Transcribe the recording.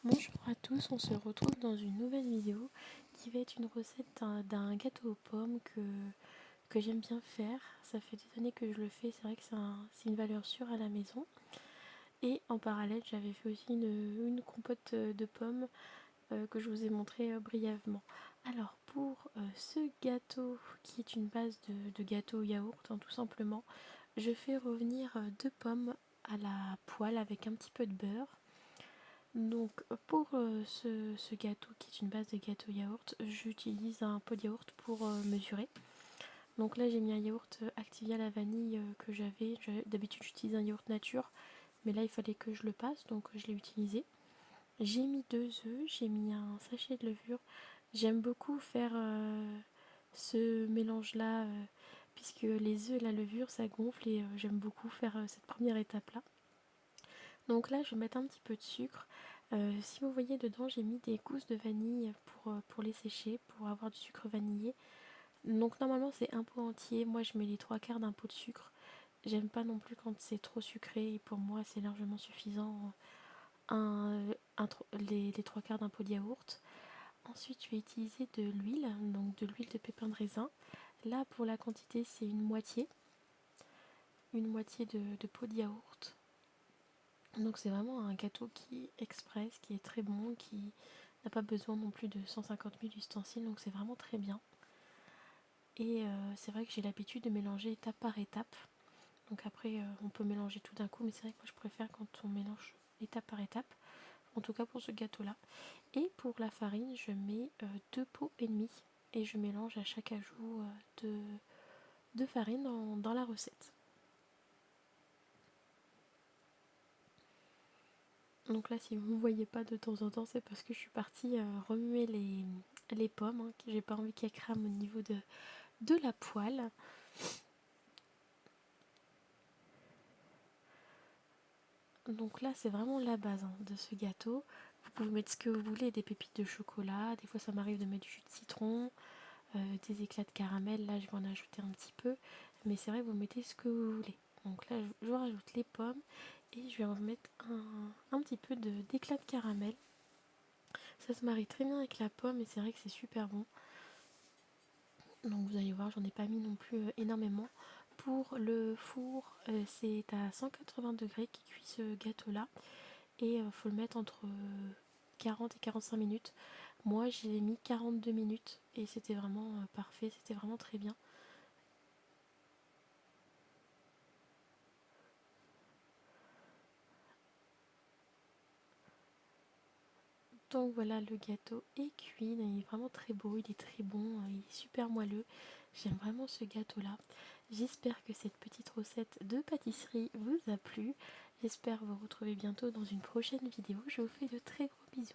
Bonjour à tous, on se retrouve dans une nouvelle vidéo qui va être une recette d'un gâteau aux pommes que j'aime bien faire. Ça fait des années que je le fais, c'est vrai que c'est une valeur sûre à la maison. Et en parallèle, j'avais fait aussi une compote de pommes que je vous ai montré brièvement. Alors pour ce gâteau qui est une base de gâteau au yaourt, tout simplement, je fais revenir 2 pommes à la poêle avec un petit peu de beurre. Donc pour ce gâteau qui est une base de gâteau yaourt, j'utilise un pot de yaourt pour mesurer. Donc là j'ai mis un yaourt Activia à la vanille que j'avais. D'habitude j'utilise un yaourt nature, mais là il fallait que je le passe, donc je l'ai utilisé. J'ai mis 2 œufs, j'ai mis un sachet de levure. J'aime beaucoup faire ce mélange là, puisque les œufs et la levure ça gonfle et j'aime beaucoup faire cette première étape là. Donc là je vais mettre un petit peu de sucre. Si vous voyez dedans j'ai mis des gousses de vanille pour les sécher, pour avoir du sucre vanillé. Donc normalement c'est un pot entier, moi je mets les 3/4 d'un pot de sucre. J'aime pas non plus quand c'est trop sucré et pour moi c'est largement suffisant les 3/4 d'un pot de yaourt. Ensuite je vais utiliser de l'huile, donc de l'huile de pépin de raisin. Là pour la quantité c'est une moitié de pot de yaourt. Donc c'est vraiment un gâteau qui est express, qui est très bon, qui n'a pas besoin non plus de 150 000 ustensiles, donc c'est vraiment très bien. Et c'est vrai que j'ai l'habitude de mélanger étape par étape. Donc après on peut mélanger tout d'un coup, mais c'est vrai que moi je préfère quand on mélange étape par étape, en tout cas pour ce gâteau là. Et pour la farine je mets 2 pots et demi et je mélange à chaque ajout de farine dans la recette. Donc là, si vous ne me voyez pas de temps en temps, c'est parce que je suis partie remuer les pommes, que j'ai pas envie qu'elles crament au niveau de la poêle. Donc là, c'est vraiment la base de ce gâteau. Vous pouvez mettre ce que vous voulez, des pépites de chocolat, des fois ça m'arrive de mettre du jus de citron, des éclats de caramel, là je vais en ajouter un petit peu, mais c'est vrai, vous mettez ce que vous voulez. Donc là, je rajoute les pommes et je vais en mettre un petit peu d'éclat de caramel. Ça se marie très bien avec la pomme et c'est vrai que c'est super bon. Donc vous allez voir, j'en ai pas mis non plus énormément. Pour le four, c'est à 180 degrés qui cuit ce gâteau là. Et faut le mettre entre 40 et 45 minutes. Moi j'ai mis 42 minutes et c'était vraiment parfait, c'était vraiment très bien. Donc voilà, le gâteau est cuit, il est vraiment très beau, il est très bon, il est super moelleux. J'aime vraiment ce gâteau là. J'espère que cette petite recette de pâtisserie vous a plu. J'espère vous retrouver bientôt dans une prochaine vidéo. Je vous fais de très gros bisous.